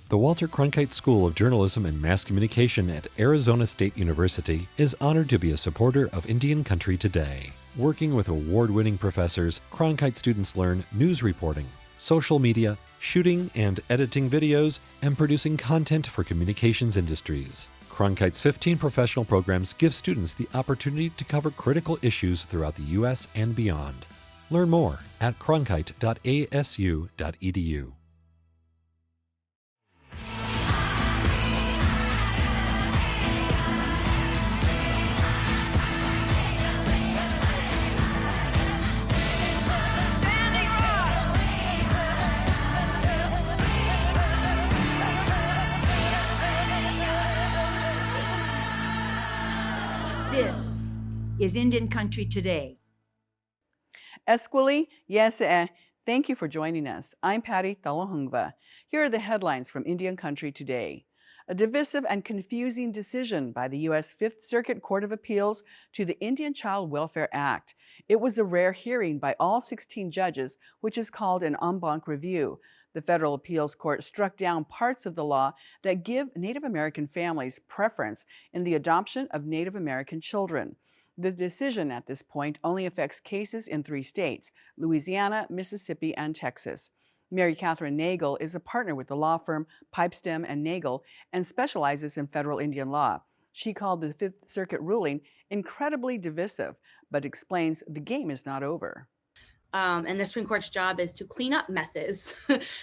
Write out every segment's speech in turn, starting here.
The Walter Cronkite School of Journalism and Mass Communication at Arizona State University is honored to be a supporter of Indian Country Today. Working with award-winning professors, Cronkite students learn news reporting, social media, shooting and editing videos, and producing content for communications industries. Cronkite's 15 professional programs give students the opportunity to cover critical issues throughout the U.S. and beyond. Learn more at cronkite.asu.edu. This is Indian Country Today. Esquili, yes, thank you for joining us. I'm Patty Thalohungva. Here are the headlines from Indian Country Today. A divisive and confusing decision by the U.S. Fifth Circuit Court of Appeals to the Indian Child Welfare Act. It was a rare hearing by all 16 judges, which is called an en banc review. The Federal Appeals Court struck down parts of the law that give Native American families preference in the adoption of Native American children. The decision at this point only affects cases in 3 states, Louisiana, Mississippi, and Texas. Mary Catherine Nagel is a partner with the law firm Pipestem and Nagel and specializes in federal Indian law. She called the Fifth Circuit ruling incredibly divisive, but explains the game is not over. And the Supreme Court's job is to clean up messes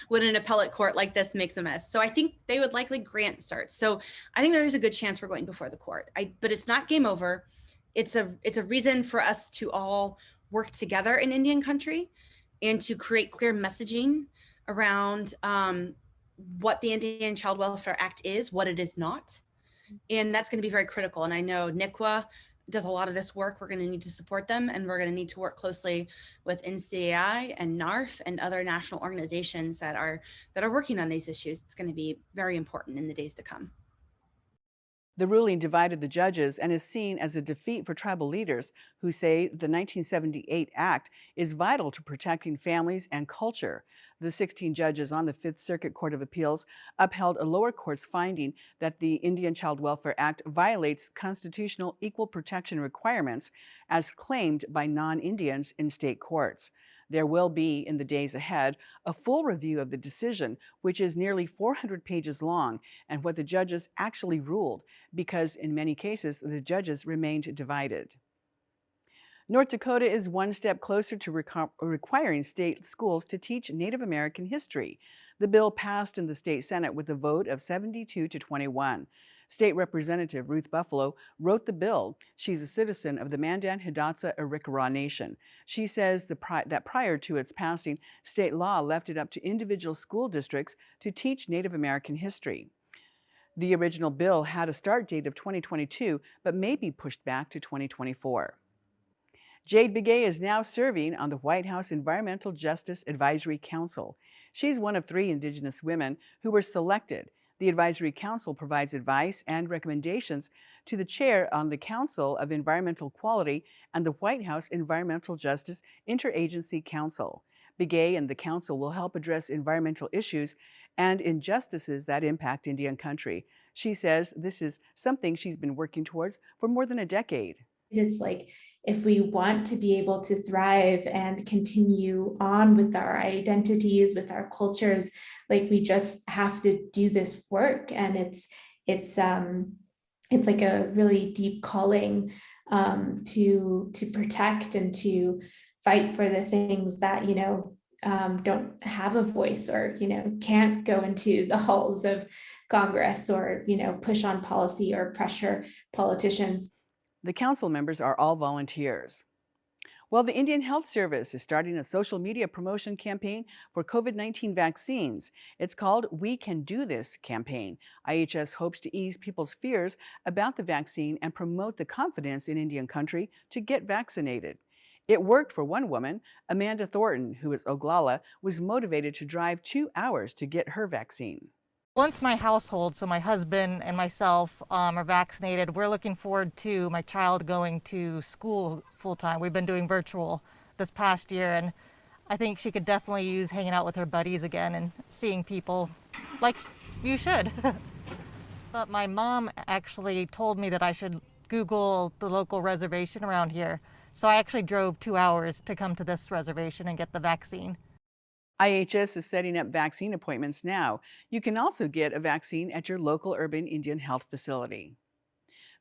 when an appellate court like this makes a mess. So I think they would likely grant cert. So I think there is a good chance we're going before the court. But it's not game over. It's a reason for us to all work together in Indian Country and to create clear messaging around what the Indian Child Welfare Act is, what it is not. And that's going to be very critical. And I know NICWA does a lot of this work. We're going to need to support them, and we're going to need to work closely with NCAI and NARF and other national organizations that are working on these issues. It's going to be very important in the days to come. The ruling divided the judges and is seen as a defeat for tribal leaders who say the 1978 Act is vital to protecting families and culture. The 16 judges on the Fifth Circuit Court of Appeals upheld a lower court's finding that the Indian Child Welfare Act violates constitutional equal protection requirements as claimed by non-Indians in state courts. There will be, in the days ahead, a full review of the decision, which is nearly 400 pages long, and what the judges actually ruled, because in many cases, the judges remained divided. North Dakota is one step closer to requiring state schools to teach Native American history. The bill passed in the state Senate with a vote of 72 to 21. State Representative Ruth Buffalo wrote the bill. She's a citizen of the Mandan Hidatsa Arikara Nation. She says that prior to its passing, state law left it up to individual school districts to teach Native American history. The original bill had a start date of 2022, but may be pushed back to 2024. Jade Begay is now serving on the White House Environmental Justice Advisory Council. She's one of 3 Indigenous women who were selected. The Advisory Council provides advice and recommendations to the chair on the Council of Environmental Quality and the White House Environmental Justice Interagency Council. Begay and the council will help address environmental issues and injustices that impact Indian Country. She says this is something she's been working towards for more than a decade. It's like, if we want to be able to thrive and continue on with our identities, with our cultures, like we just have to do this work. And it's like a really deep calling to protect and to fight for the things that, don't have a voice or, can't go into the halls of Congress or, push on policy or pressure politicians. The council members are all volunteers. Well, the Indian Health Service is starting a social media promotion campaign for COVID-19 vaccines. It's called We Can Do This campaign. IHS hopes to ease people's fears about the vaccine and promote the confidence in Indian Country to get vaccinated. It worked for one woman. Amanda Thornton, who is Oglala, was motivated to drive 2 hours to get her vaccine. Once my household, so my husband and myself, are vaccinated, we're looking forward to my child going to school full-time. We've been doing virtual this past year, and I think she could definitely use hanging out with her buddies again and seeing people like You should. But my mom actually told me that I should Google the local reservation around here. So I actually drove 2 hours to come to this reservation and get the vaccine. IHS is setting up vaccine appointments now. You can also get a vaccine at your local urban Indian health facility.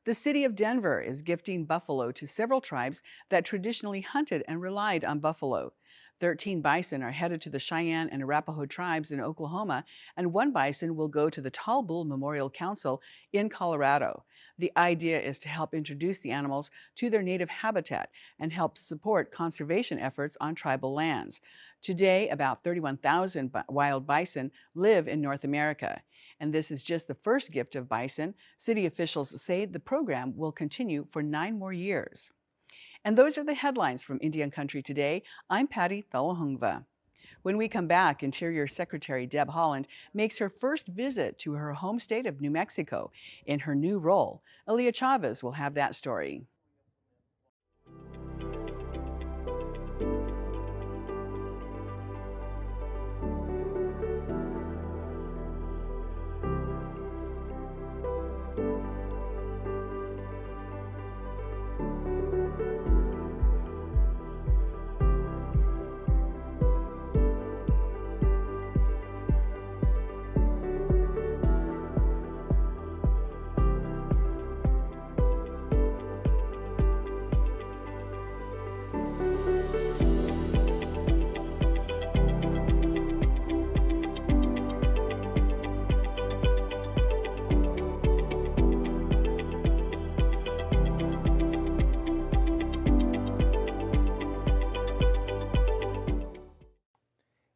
The city of Denver is gifting buffalo to several tribes that traditionally hunted and relied on buffalo. 13 bison are headed to the Cheyenne and Arapaho tribes in Oklahoma, and 1 bison will go to the Tall Bull Memorial Council in Colorado. The idea is to help introduce the animals to their native habitat and help support conservation efforts on tribal lands. Today, about 31,000 wild bison live in North America. And this is just the first gift of bison. City officials say the program will continue for 9 more years. And those are the headlines from Indian Country Today. I'm Patty Thalahungva. When we come back, Interior Secretary Deb Haaland makes her first visit to her home state of New Mexico in her new role. Aliyah Chavez will have that story.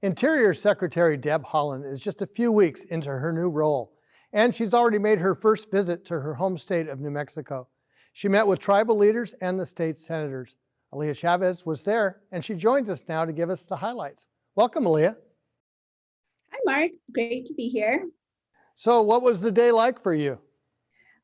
Interior Secretary Deb Haaland is just a few weeks into her new role, and she's already made her first visit to her home state of New Mexico. She met with tribal leaders and the state's senators. Aliyah Chavez was there, and she joins us now to give us the highlights. Welcome, Aliyah. Hi, Mark. Great to be here. So what was the day like for you?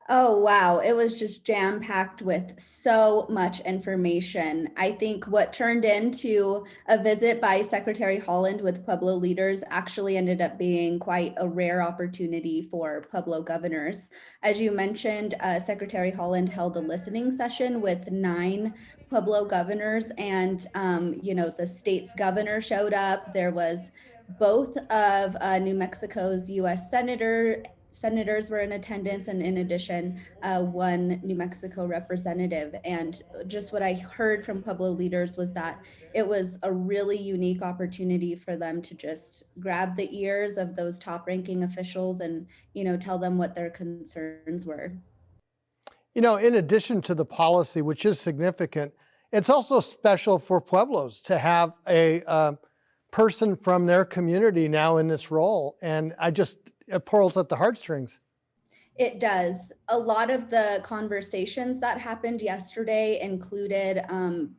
Oh, wow. It was just jam-packed with so much information. I think what turned into a visit by Secretary Haaland with Pueblo leaders actually ended up being quite a rare opportunity for Pueblo governors. As you mentioned, Secretary Haaland held a listening session with 9 Pueblo governors, and the state's governor showed up. There was both of New Mexico's U.S. senators were in attendance, and in addition, 1 New Mexico representative. And just what I heard from Pueblo leaders was that it was a really unique opportunity for them to just grab the ears of those top-ranking officials and, tell them what their concerns were. In addition to the policy, which is significant, it's also special for Pueblos to have a person from their community now in this role. And it pulls at the heartstrings. It does. A lot of the conversations that happened yesterday included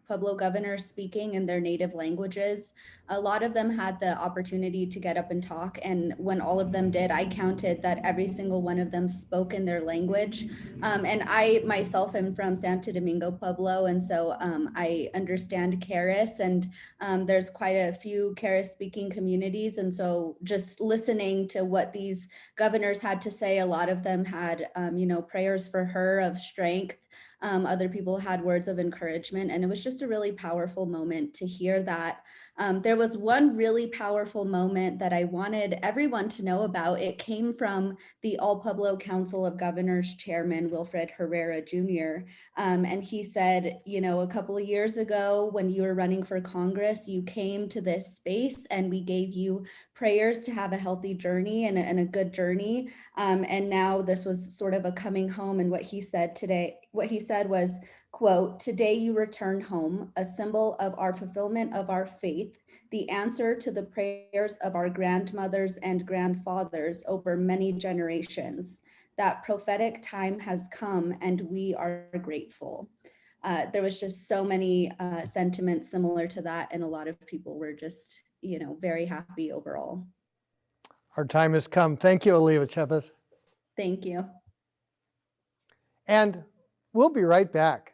Pueblo governors speaking in their native languages. A lot of them had the opportunity to get up and talk. And when all of them did, I counted that every single one of them spoke in their language. And I myself am from Santo Domingo, Pueblo. And so I understand Keres, and there's quite a few Keres speaking communities. And so just listening to what these governors had to say, a lot of them had, prayers for her of strength. Other people had words of encouragement, and it was just a really powerful moment to hear that. There was one really powerful moment that I wanted everyone to know about. It came from the All Pueblo Council of Governors Chairman, Wilfred Herrera Jr. And he said, a couple of years ago when you were running for Congress, you came to this space and we gave you prayers to have a healthy journey and a good journey. And now this was sort of a coming home. And what he said was, quote, "Today you return home, a symbol of our fulfillment of our faith, the answer to the prayers of our grandmothers and grandfathers over many generations. That prophetic time has come and we are grateful." There was just so many sentiments similar to that, and a lot of people were just, very happy overall. Our time has come. Thank you, Aliyah Chavez. Thank you. And we'll be right back.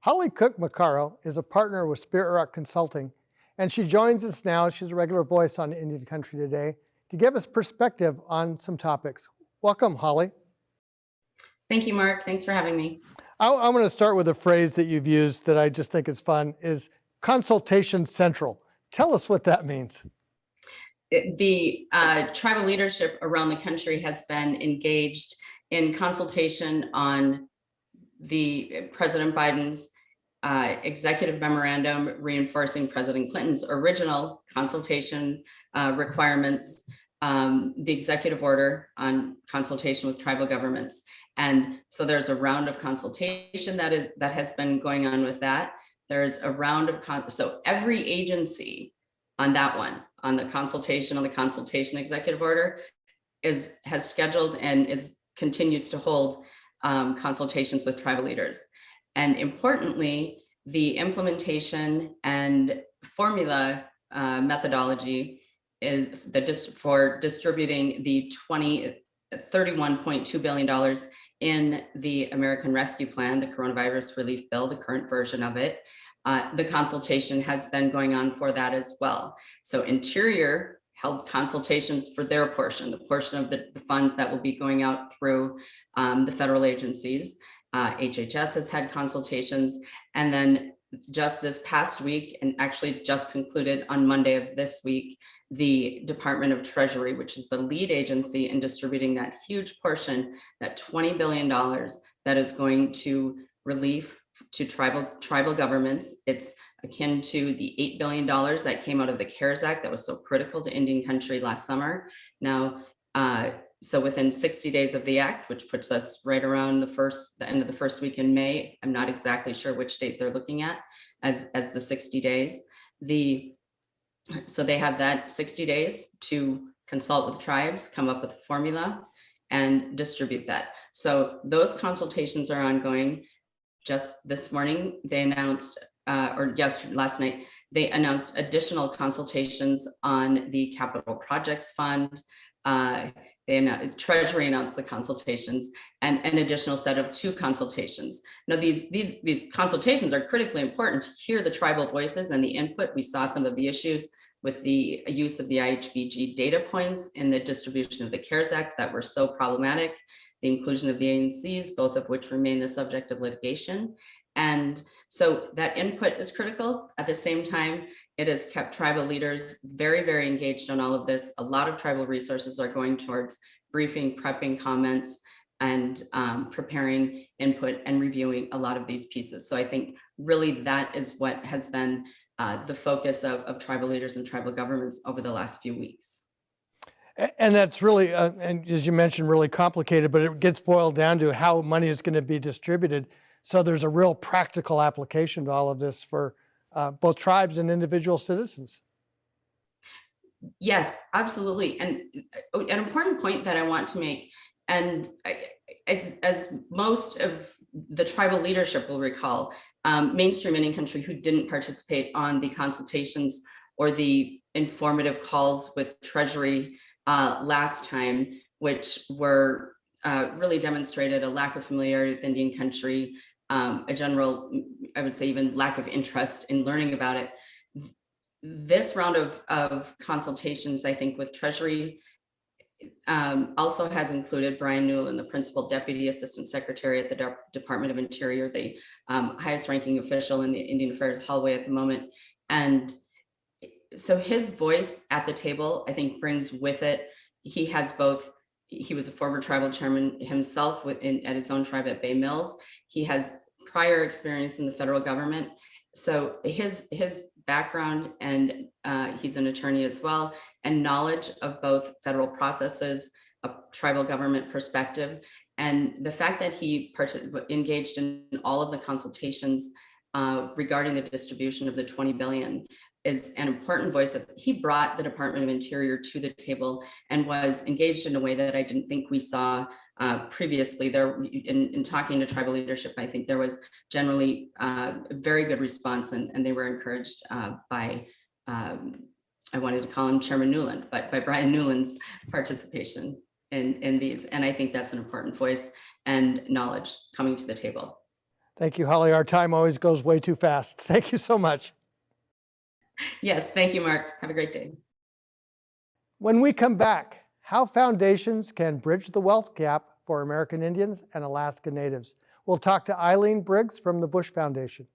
Holly Cook Macarro is a partner with Spirit Rock Consulting, and she joins us now. She's a regular voice on Indian Country Today to give us perspective on some topics. Welcome, Holly. Thank you, Mark. Thanks for having me. I'm going to start with a phrase that you've used that I just think is fun, is consultation central. Tell us what that means. The tribal leadership around the country has been engaged in consultation on the President Biden's executive memorandum reinforcing President Clinton's original consultation requirements, the executive order on consultation with tribal governments. And so there's a round of consultation that has been going on with that. There's a round of, so every agency on that one, on the consultation executive order has scheduled and continues to hold consultations with tribal leaders. And importantly, the implementation and formula methodology is for distributing the $31.2 billion in the American Rescue Plan, the coronavirus relief bill, the current version of it. The consultation has been going on for that as well. So Interior held consultations for their portion, the portion of the funds that will be going out through the federal agencies. HHS has had consultations, and then just this past week, and actually just concluded on Monday of this week, the Department of Treasury, which is the lead agency in distributing that huge portion, that $20 billion that is going to relief to tribal governments. It's akin to the $8 billion that came out of the CARES Act that was so critical to Indian country last summer. Now, so within 60 days of the act, which puts us right around the end of the first week in May, I'm not exactly sure which date they're looking at as the 60 days. So they have that 60 days to consult with tribes, come up with a formula, and distribute that. So those consultations are ongoing. Just this morning, they announced, last night, they announced additional consultations on the Capital Projects Fund. Treasury announced the consultations and an additional set of 2 consultations. Now, these consultations are critically important to hear the tribal voices and the input. We saw some of the issues with the use of the IHBG data points in the distribution of the CARES Act that were so problematic, the inclusion of the ANCs, both of which remain the subject of litigation. And so that input is critical. At the same time, it has kept tribal leaders very, very engaged on all of this. A lot of tribal resources are going towards briefing, prepping comments, and preparing input and reviewing a lot of these pieces. So I think really that is what has been the focus of tribal leaders and tribal governments over the last few weeks. And that's really, and as you mentioned, really complicated, but it gets boiled down to how money is going to be distributed. So there's a real practical application to all of this for both tribes and individual citizens. Yes, absolutely. And an important point that I want to make, and as most of the tribal leadership will recall, mainstream Indian country who didn't participate on the consultations or the informative calls with Treasury last time, which were really demonstrated a lack of familiarity with Indian country, a general, I would say even lack of interest in learning about it. This round of consultations, I think, with Treasury also has included Brian Newland, the Principal Deputy Assistant Secretary at the Department of Interior, the highest ranking official in the Indian Affairs hallway at the moment. And so his voice at the table, I think, brings with it, he was a former tribal chairman himself at his own tribe at Bay Mills. He has prior experience in the federal government. So his background, and he's an attorney as well, and knowledge of both federal processes, a tribal government perspective, and the fact that he engaged in all of the consultations regarding the distribution of the $20 billion is an important voice. He brought the Department of Interior to the table and was engaged in a way that I didn't think we saw previously. There, in talking to tribal leadership, I think there was generally a very good response, and they were encouraged by, I wanted to call him Chairman Newland, but by Brian Newland's participation in these. And I think that's an important voice and knowledge coming to the table. Thank you, Holly. Our time always goes way too fast. Thank you so much. Yes, thank you, Mark. Have a great day. When we come back, how foundations can bridge the wealth gap for American Indians and Alaska Natives. We'll talk to Eileen Briggs from the Bush Foundation.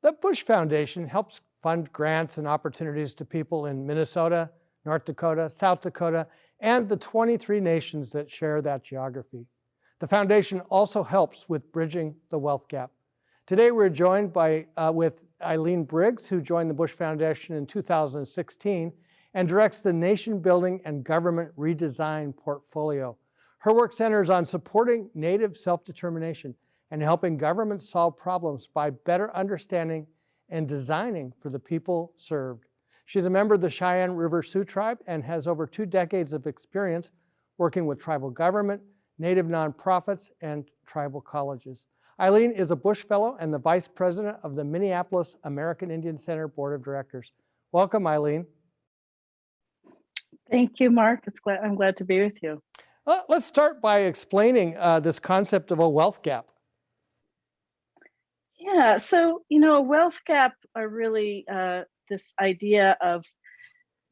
The Bush Foundation helps fund grants and opportunities to people in Minnesota, North Dakota, South Dakota, and the 23 nations that share that geography. The foundation also helps with bridging the wealth gap. Today we're joined with Eileen Briggs, who joined the Bush Foundation in 2016 and directs the Nation Building and Government Redesign portfolio. Her work centers on supporting Native self-determination and helping governments solve problems by better understanding and designing for the people served. She's a member of the Cheyenne River Sioux tribe and has over 2 decades of experience working with tribal government, Native nonprofits, and tribal colleges. Eileen is a Bush Fellow and the Vice President of the Minneapolis American Indian Center Board of Directors. Welcome, Eileen. Thank you, Mark. I'm glad to be with you. Let's start by explaining this concept of a wealth gap. Yeah, so, a wealth gap are really this idea of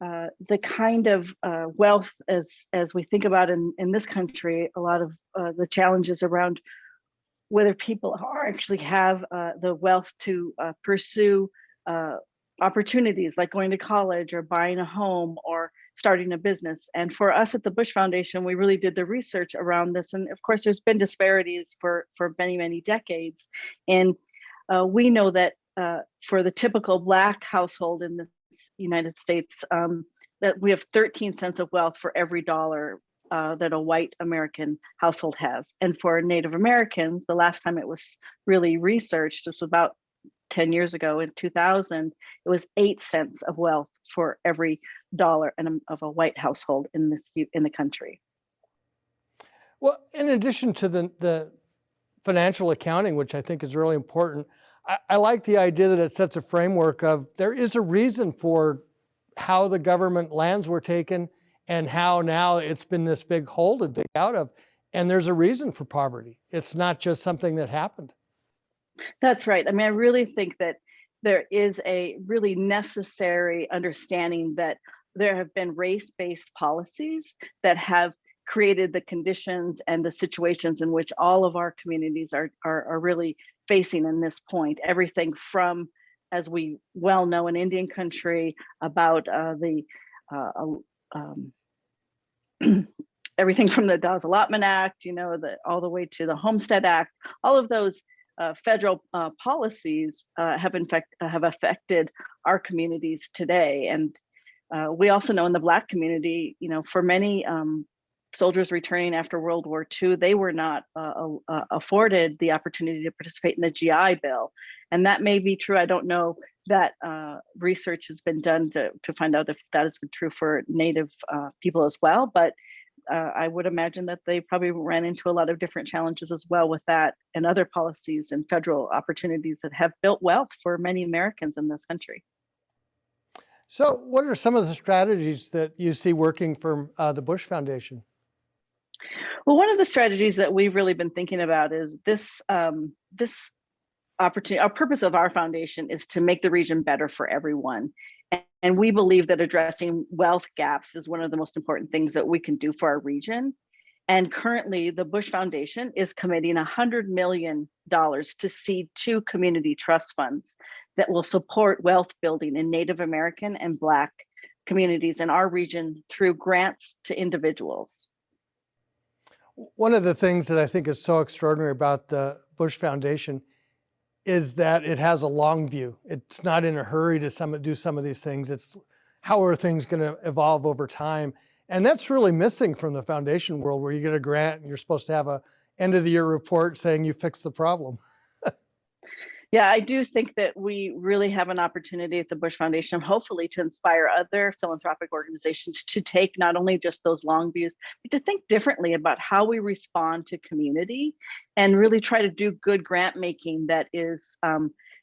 the kind of wealth as we think about in this country, a lot of the challenges around whether people actually have the wealth to pursue opportunities like going to college or buying a home or starting a business. And for us at the Bush Foundation, we really did the research around this. And of course, there's been disparities for many, many decades. And we know that for the typical Black household in the United States, that we have 13 cents of wealth for every dollar that a white American household has. And for Native Americans, the last time it was really researched, this was about 10 years ago in 2000, it was 8 cents of wealth for every dollar of a white household in the country. Well, in addition to the financial accounting, which I think is really important, I like the idea that it sets a framework of there is a reason for how the government lands were taken and how now it's been this big hole to dig out of. And there's a reason for poverty. It's not just something that happened. That's right. I mean, I really think that there is a really necessary understanding that there have been race-based policies that have created the conditions and the situations in which all of our communities are really facing in this point. Everything from, as we well know in Indian country, about everything from the Dawes Allotment Act, all the way to the Homestead Act, all of those federal policies have affected our communities today. And we also know in the Black community, for many soldiers returning after World War II, they were not afforded the opportunity to participate in the GI Bill. And that may be true. I don't know that research has been done to find out if that has been true for Native people as well. But I would imagine that they probably ran into a lot of different challenges as well with that and other policies and federal opportunities that have built wealth for many Americans in this country. So what are some of the strategies that you see working for the Bush Foundation? Well, one of the strategies that we've really been thinking about is this opportunity. Our purpose of our foundation is to make the region better for everyone. And we believe that addressing wealth gaps is one of the most important things that we can do for our region. And currently, the Bush Foundation is committing $100 million to seed 2 community trust funds that will support wealth building in Native American and Black communities in our region through grants to individuals. One of the things that I think is so extraordinary about the Bush Foundation is that it has a long view. It's not in a hurry to do some of these things. It's how are things going to evolve over time? And that's really missing from the foundation world, where you get a grant and you're supposed to have a end of the year report saying you fixed the problem. Yeah, I do think that we really have an opportunity at the Bush Foundation, hopefully to inspire other philanthropic organizations to take not only just those long views, but to think differently about how we respond to community and really try to do good grant making that is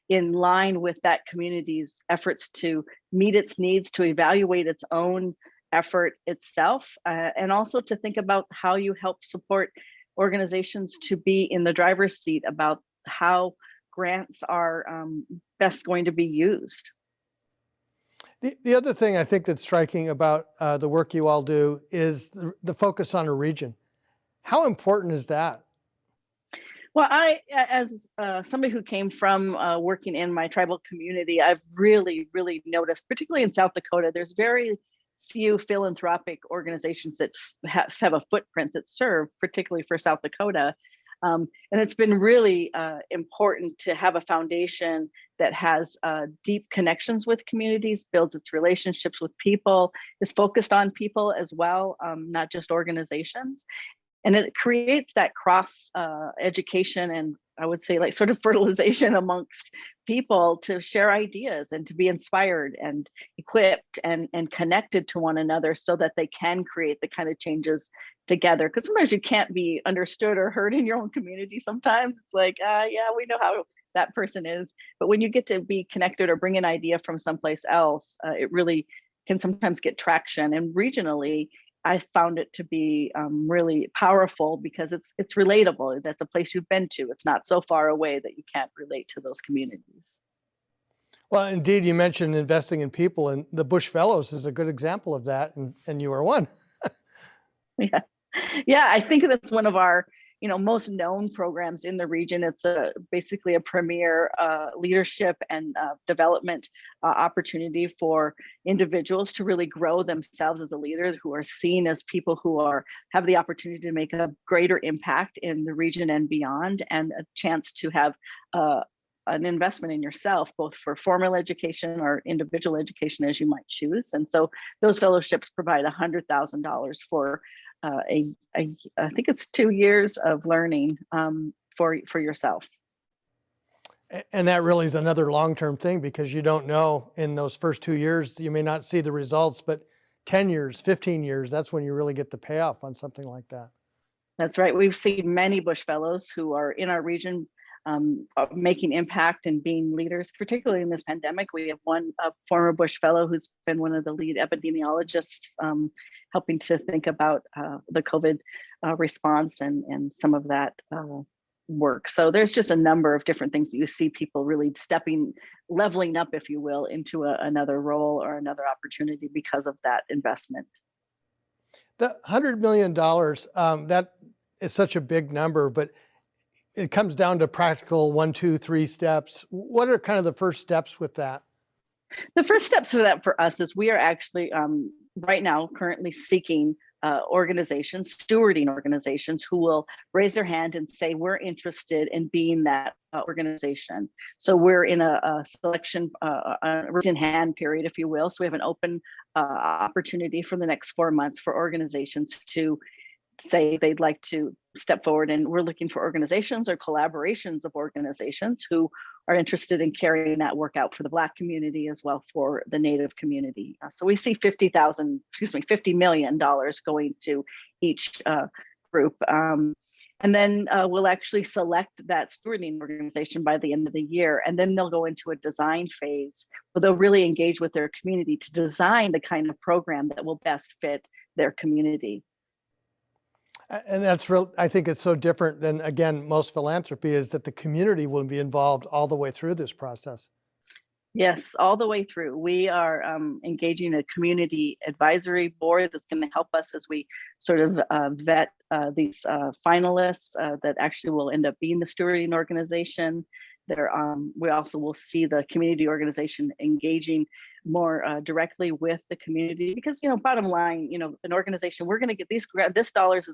in line with that community's efforts to meet its needs, to evaluate its own effort itself, and also to think about how you help support organizations to be in the driver's seat about how grants are best going to be used. The other thing I think that's striking about the work you all do is the focus on a region. How important is that? Well, I, as somebody who came from working in my tribal community, I've really noticed, particularly in South Dakota, there's very few philanthropic organizations that have a footprint that serve, particularly for South Dakota. And it's been really important to have a foundation that has deep connections with communities, builds its relationships with people, is focused on people as well, not just organizations. And it creates that cross education and I would say like sort of fertilization amongst people to share ideas and to be inspired and equipped and connected to one another so that they can create the kind of changes together. Because sometimes you can't be understood or heard in your own community. Sometimes it's like, yeah, we know how that person is. But when you get to be connected or bring an idea from someplace else, it really can sometimes get traction. And regionally, I found it to be really powerful because it's relatable. That's a place you've been to. It's not so far away that you can't relate to those communities. Well, indeed, you mentioned investing in people, and the Bush Fellows is a good example of that, and you are one. Yeah, I think that's one of our most known programs in the region. It's basically a premier leadership and development opportunity for individuals to really grow themselves as a leader, who are seen as people who have the opportunity to make a greater impact in the region and beyond, and a chance to have an investment in yourself, both for formal education or individual education as you might choose. And so those fellowships provide $100,000 for I think it's 2 years of learning for yourself. And that really is another long-term thing, because you don't know in those first 2 years, you may not see the results, but 10 years, 15 years, that's when you really get the payoff on something like that. That's right. We've seen many Bush Fellows who are in our region making impact and being leaders, particularly in this pandemic. We have one former Bush Fellow who's been one of the lead epidemiologists helping to think about the COVID response and some of that work. So there's just a number of different things that you see people really leveling up, if you will, into another role or another opportunity because of that investment. The $100 million, that is such a big number, but it comes down to practical 1, 2, 3 steps. What are kind of the first steps with that? The first steps for that for us is we are actually right now currently seeking stewarding organizations who will raise their hand and say, we're interested in being that organization. So we're in a selection, in hand period, if you will. So we have an open opportunity for the next 4 months for organizations to say they'd like to step forward, and we're looking for organizations or collaborations of organizations who are interested in carrying that work out for the Black community as well for the Native community. So we see $50 million going to each group. And then we'll actually select that stewarding organization by the end of the year. And then they'll go into a design phase where they'll really engage with their community to design the kind of program that will best fit their community. And that's real. I think it's so different than, again, most philanthropy, is that the community will be involved all the way through this process. Yes, all the way through. We are engaging a community advisory board that's going to help us as we sort of vet these finalists that actually will end up being the stewarding organization. We also will see the community organization engaging more directly with the community, because bottom line, an organization, we're going to get these dollars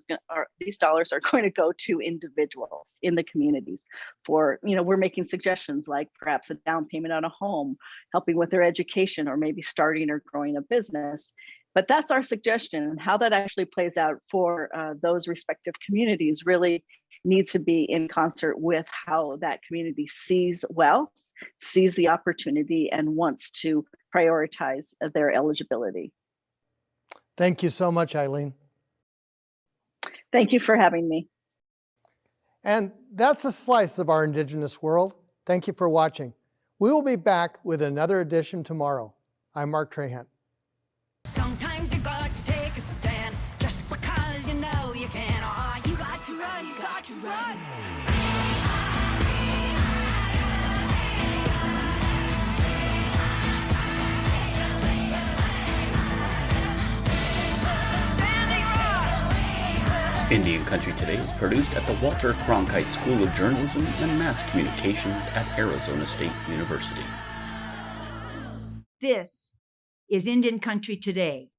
are going to go to individuals in the communities for we're making suggestions like perhaps a down payment on a home, helping with their education, or maybe starting or growing a business. But that's our suggestion, and how that actually plays out for those respective communities really needs to be in concert with how that community sees wealth, sees the opportunity, and wants to prioritize their eligibility. Thank you so much, Eileen. Thank you for having me. And that's a slice of our Indigenous world. Thank you for watching. We will be back with another edition tomorrow. I'm Mark Trahan. Sometimes you got to take a stand just because you know you can. Oh, you got to run, you got to run. Indian Country Today is produced at the Walter Cronkite School of Journalism and Mass Communications at Arizona State University. This is Indian Country Today.